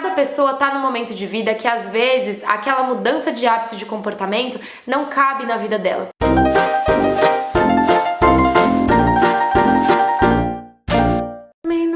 cada pessoa tá num momento de vida que às vezes aquela mudança de hábito de comportamento não cabe na vida dela.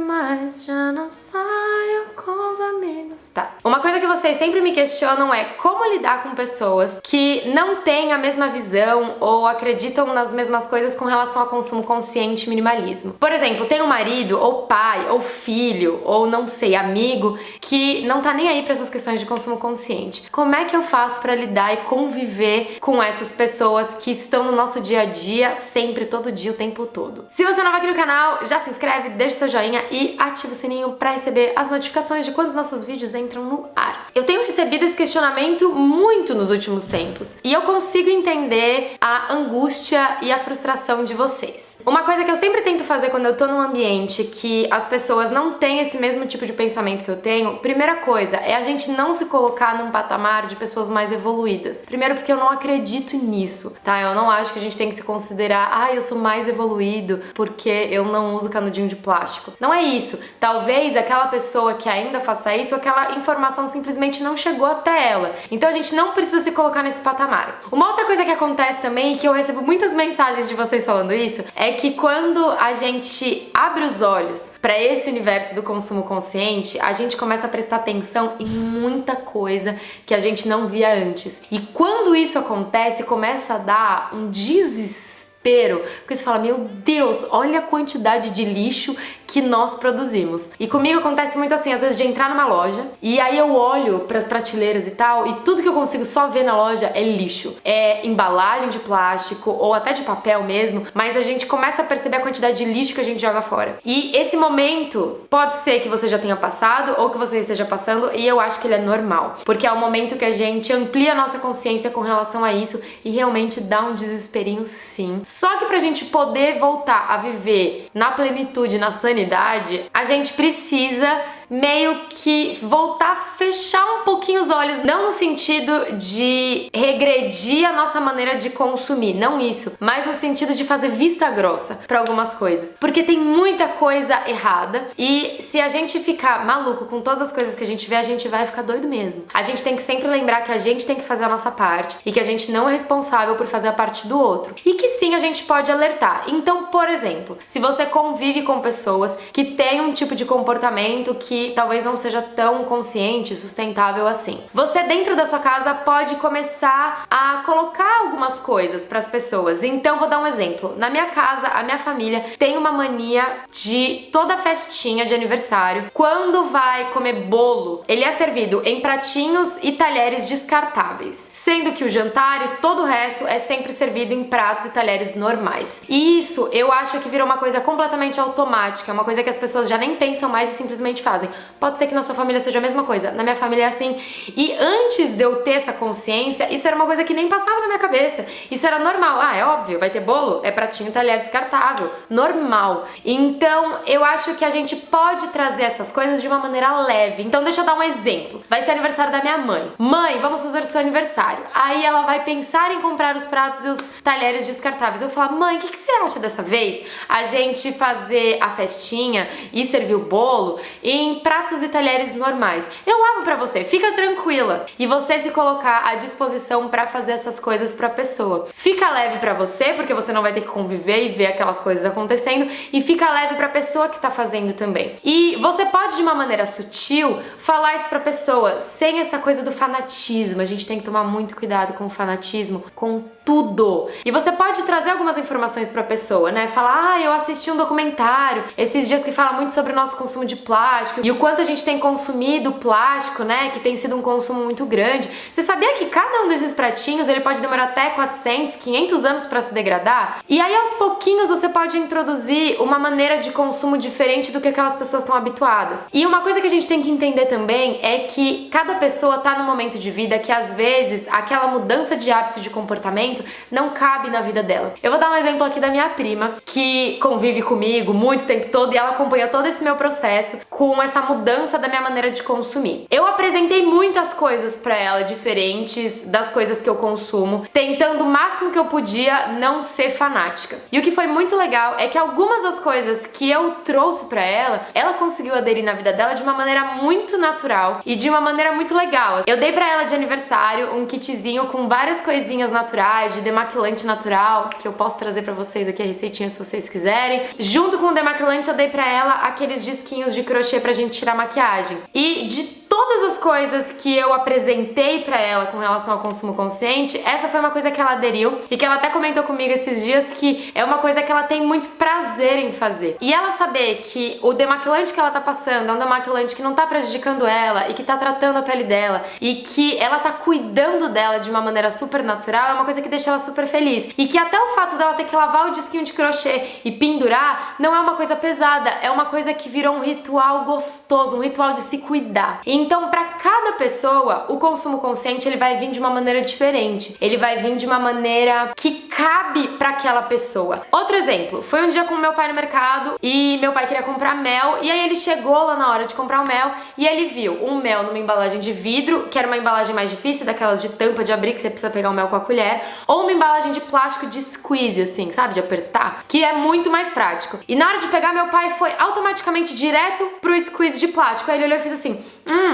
Mas já não saio com os amigos. Tá. Uma coisa que vocês sempre me questionam é como lidar com pessoas que não têm a mesma visão ou acreditam nas mesmas coisas com relação ao consumo consciente e minimalismo. Por exemplo, tem um marido, ou pai, ou filho, ou não sei, amigo, que não tá nem aí pra essas questões de consumo consciente. Como é que eu faço pra lidar e conviver com essas pessoas que estão no nosso dia a dia, sempre, todo dia, o tempo todo? Se você é novo aqui no canal, já se inscreve, deixa o seu joinha e ativa o sininho pra receber as notificações de quando os nossos vídeos entram no ar. Eu tenho recebido esse questionamento muito nos últimos tempos e eu consigo entender a angústia e a frustração de vocês. Uma coisa que eu sempre tento fazer quando eu tô num ambiente que as pessoas não têm esse mesmo tipo de pensamento que eu tenho, primeira coisa é a gente não se colocar num patamar de pessoas mais evoluídas. Primeiro porque eu não acredito nisso, tá? Eu não acho que a gente tem que se considerar, eu sou mais evoluído porque eu não uso canudinho de plástico. Não é isso. Talvez aquela pessoa que ainda faça isso, aquela informação simplesmente não chegou até ela. Então a gente não precisa se colocar nesse patamar. Uma outra coisa que acontece também, e que eu recebo muitas mensagens de vocês falando isso, é que quando a gente abre os olhos para esse universo do consumo consciente, a gente começa a prestar atenção em muita coisa que a gente não via antes. E quando isso acontece, começa a dar um desespero, porque você fala, meu Deus, olha a quantidade de lixo que nós produzimos. E comigo acontece muito assim, às vezes de entrar numa loja e aí eu olho pras prateleiras e tal e tudo que eu consigo só ver na loja é lixo. É embalagem de plástico ou até de papel mesmo, mas a gente começa a perceber a quantidade de lixo que a gente joga fora. E esse momento pode ser que você já tenha passado ou que você esteja passando e eu acho que ele é normal, porque é o momento que a gente amplia a nossa consciência com relação a isso e realmente dá um desesperinho sim. Só que pra gente poder voltar a viver na plenitude, na sanidade, a gente precisa meio que voltar a fechar um pouquinho os olhos, não no sentido de regredir a nossa maneira de consumir, não isso, mas no sentido de fazer vista grossa para algumas coisas, porque tem muita coisa errada e se a gente ficar maluco com todas as coisas que a gente vê, a gente vai ficar doido mesmo. A gente tem que sempre lembrar que a gente tem que fazer a nossa parte e que a gente não é responsável por fazer a parte do outro e que sim, a gente pode alertar. Então, por exemplo, se você convive com pessoas que têm um tipo de comportamento que talvez não seja tão consciente, sustentável assim. Você dentro da sua casa pode começar a colocar algumas coisas para as pessoas. Então vou dar um exemplo. Na minha casa, a minha família tem uma mania de toda festinha de aniversário, quando vai comer bolo, ele é servido em pratinhos e talheres descartáveis, sendo que o jantar e todo o resto é sempre servido em pratos e talheres normais. E isso eu acho que virou uma coisa completamente automática, uma coisa que as pessoas já nem pensam mais e simplesmente fazem. Pode ser que na sua família seja a mesma coisa, na minha família é assim. E antes de eu ter essa consciência, isso era uma coisa que nem passava na minha cabeça. Isso era normal. É óbvio, vai ter bolo, é pratinho e talher descartável. Normal. Então, eu acho que a gente pode trazer essas coisas de uma maneira leve. Então, deixa eu dar um exemplo. Vai ser aniversário da minha mãe. Mãe, vamos fazer o seu aniversário. Aí ela vai pensar em comprar os pratos e os talheres descartáveis. Eu vou falar, mãe, o que você acha dessa vez? A gente fazer a festinha e servir o bolo em pratos e talheres normais. Eu lavo pra você, fica tranquila. E você se colocar à disposição pra fazer essas coisas pra pessoa. Fica leve pra você, porque você não vai ter que conviver e ver aquelas coisas acontecendo, e fica leve pra pessoa que tá fazendo também. E você pode, de uma maneira sutil, falar isso pra pessoa, sem essa coisa do fanatismo. A gente tem que tomar muito cuidado com o fanatismo, com tudo. E você pode trazer algumas informações pra pessoa, né? Falar, eu assisti um documentário esses dias que fala muito sobre o nosso consumo de plástico e o quanto a gente tem consumido plástico, né? Que tem sido um consumo muito grande. Você sabia que cada um desses pratinhos, ele pode demorar até 400, 500 anos pra se degradar? E aí, aos pouquinhos, você pode introduzir uma maneira de consumo diferente do que aquelas pessoas estão habituadas. E uma coisa que a gente tem que entender também é que cada pessoa tá num momento de vida que, às vezes, aquela mudança de hábito de comportamento não cabe na vida dela. Eu vou dar um exemplo aqui da minha prima, que convive comigo muito tempo todo e ela acompanha todo esse meu processo com essa mudança da minha maneira de consumir. Eu aprendi apresentei muitas coisas pra ela diferentes das coisas que eu consumo, tentando o máximo que eu podia não ser fanática. E o que foi muito legal é que algumas das coisas que eu trouxe pra ela conseguiu aderir na vida dela de uma maneira muito natural e de uma maneira muito legal. Eu dei pra ela de aniversário um kitzinho com várias coisinhas naturais, de demaquilante natural, que eu posso trazer pra vocês aqui a receitinha se vocês quiserem. Junto com o demaquilante eu dei pra ela aqueles disquinhos de crochê pra gente tirar maquiagem. E de todas as coisas que eu apresentei pra ela com relação ao consumo consciente, essa foi uma coisa que ela aderiu e que ela até comentou comigo esses dias que é uma coisa que ela tem muito prazer em fazer. E ela saber que o demaquilante que ela tá passando é um demaquilante que não tá prejudicando ela e que tá tratando a pele dela e que ela tá cuidando dela de uma maneira super natural, é uma coisa que deixa ela super feliz. E que até o fato dela ter que lavar o disquinho de crochê e pendurar não é uma coisa pesada, é uma coisa que virou um ritual gostoso, um ritual de se cuidar. Então, para cada pessoa, o consumo consciente ele vai vir de uma maneira diferente. Ele vai vir de uma maneira que cabe para aquela pessoa. Outro exemplo, foi um dia com meu pai no mercado e meu pai queria comprar mel e aí ele chegou lá na hora de comprar o mel e ele viu um mel numa embalagem de vidro, que era uma embalagem mais difícil, daquelas de tampa de abrir que você precisa pegar o mel com a colher, ou uma embalagem de plástico de squeeze, assim, sabe, de apertar, que é muito mais prático. E na hora de pegar, meu pai foi automaticamente direto pro squeeze de plástico. Aí ele olhou e fez assim: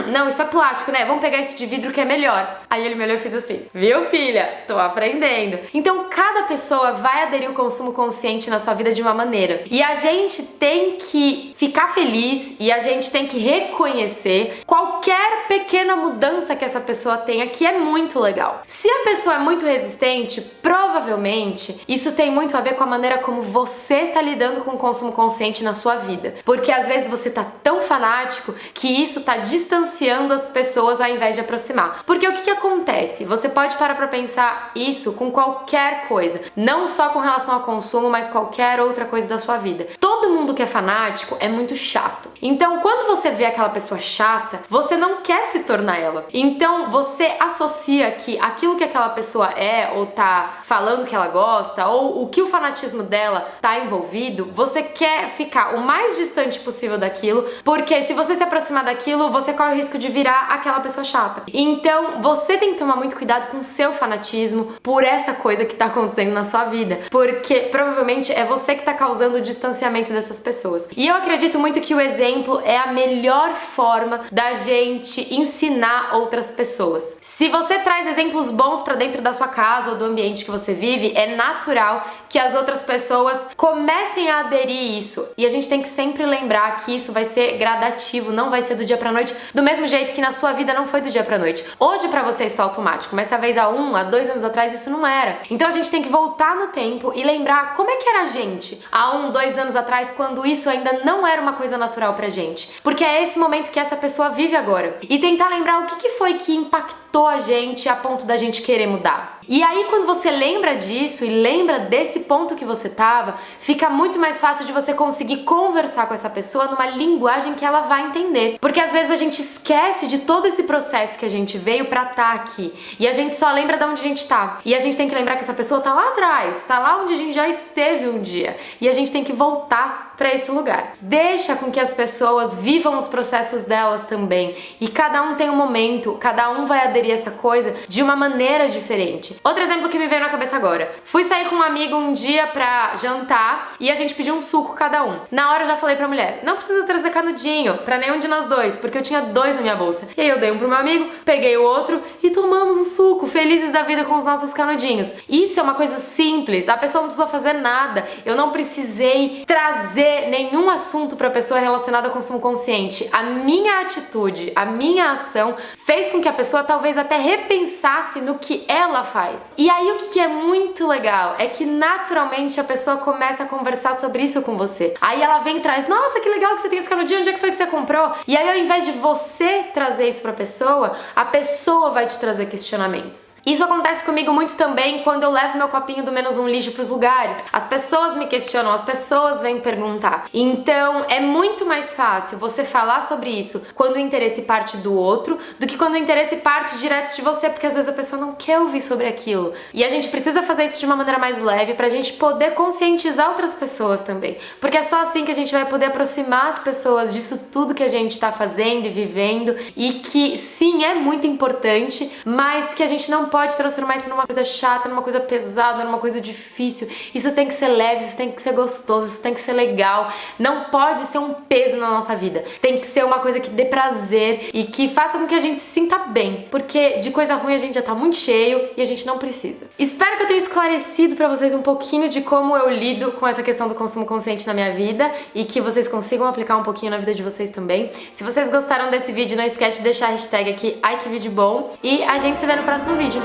não, isso é plástico, né? Vamos pegar esse de vidro que é melhor. Aí ele me olhou e fez assim: viu, filha? Tô aprendendo. Então, cada pessoa vai aderir ao consumo consciente na sua vida de uma maneira. E a gente tem que ficar feliz e a gente tem que reconhecer qualquer pequena mudança que essa pessoa tenha, que é muito legal. Se a pessoa é muito resistente, provavelmente isso tem muito a ver com a maneira como você tá lidando com o consumo consciente na sua vida. Porque às vezes você tá tão fanático que isso tá distanciando as pessoas ao invés de aproximar. Porque o que acontece? Você pode parar pra pensar isso com qualquer coisa, não só com relação ao consumo, mas qualquer outra coisa da sua vida. Todo mundo que é fanático é muito chato. Então, quando você vê aquela pessoa chata, você não quer se tornar ela. Então, você associa que aquilo que aquela pessoa é, ou tá falando que ela gosta, ou o que o fanatismo dela tá envolvido, você quer ficar o mais distante possível daquilo, porque se você se aproximar daquilo, você corre o risco de virar aquela pessoa chata. Então, você tem que tomar muito cuidado com o seu fanatismo por essa coisa que tá acontecendo na sua vida, porque provavelmente é você que tá causando o distanciamento dessas pessoas. E eu acredito muito que o exemplo é a melhor forma da gente ensinar outras pessoas. Se você traz exemplos bons pra dentro da sua casa ou do ambiente que você vive, é natural que as outras pessoas comecem a aderir isso. E a gente tem que sempre lembrar que isso vai ser gradativo, não vai ser do dia pra noite, do mesmo jeito que na sua vida não foi do dia pra noite. Hoje pra você isso é automático, mas talvez há 2 anos atrás isso não era. Então a gente tem que voltar no tempo e lembrar como é que era a gente há 2 anos atrás, quando isso ainda não era uma coisa natural pra gente. Porque é esse momento que essa pessoa vive agora. E tentar lembrar o que foi que impactou a gente a ponto da gente querer mudar. E aí quando você lembra disso e lembra desse ponto que você tava, fica muito mais fácil de você conseguir conversar com essa pessoa numa linguagem que ela vai entender. Porque às vezes a gente esquece de todo esse processo que a gente veio pra estar aqui. E a gente só lembra de onde a gente tá. E a gente tem que lembrar que essa pessoa tá lá atrás, tá lá onde a gente já esteve um dia. E a gente tem que voltar pra esse lugar. Deixa com que as pessoas vivam os processos delas também. E cada um tem um momento, cada um vai aderir a essa coisa de uma maneira diferente. Outro exemplo que me veio na cabeça agora. Fui sair com um amigo um dia pra jantar e a gente pediu um suco cada um. Na hora eu já falei pra mulher: não precisa trazer canudinho pra nenhum de nós dois, porque eu tinha 2 na minha bolsa. E aí eu dei um pro meu amigo, peguei o outro e tomamos o suco, felizes da vida com os nossos canudinhos. Isso é uma coisa simples, a pessoa não precisou fazer nada. Eu não precisei trazer nenhum assunto pra pessoa relacionada ao consumo consciente. A minha atitude, a minha ação fez com que a pessoa talvez até repensasse no que ela faz. E aí o que é muito legal é que naturalmente a pessoa começa a conversar sobre isso com você. Aí ela vem e traz: nossa, que legal que você tem esse canudinho, onde é que foi que você comprou? E aí ao invés de você trazer isso pra pessoa, a pessoa vai te trazer questionamentos. Isso acontece comigo muito também quando eu levo meu copinho do menos um lixo pros lugares. As pessoas me questionam, as pessoas vêm perguntar tá. Então é muito mais fácil você falar sobre isso quando o interesse parte do outro do que quando o interesse parte direto de você, porque às vezes a pessoa não quer ouvir sobre aquilo. E a gente precisa fazer isso de uma maneira mais leve pra gente poder conscientizar outras pessoas também, porque é só assim que a gente vai poder aproximar as pessoas disso tudo que a gente tá fazendo e vivendo, e que sim, é muito importante, mas que a gente não pode transformar isso numa coisa chata, numa coisa pesada, numa coisa difícil. Isso tem que ser leve, isso tem que ser gostoso, isso tem que ser legal. Não pode ser um peso na nossa vida. Tem que ser uma coisa que dê prazer e que faça com que a gente se sinta bem, porque de coisa ruim a gente já tá muito cheio e a gente não precisa. Espero que eu tenha esclarecido pra vocês um pouquinho de como eu lido com essa questão do consumo consciente na minha vida e que vocês consigam aplicar um pouquinho na vida de vocês também. Se vocês gostaram desse vídeo, não esquece de deixar a hashtag aqui, ai que vídeo bom, e a gente se vê no próximo vídeo.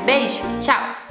Beijo, tchau!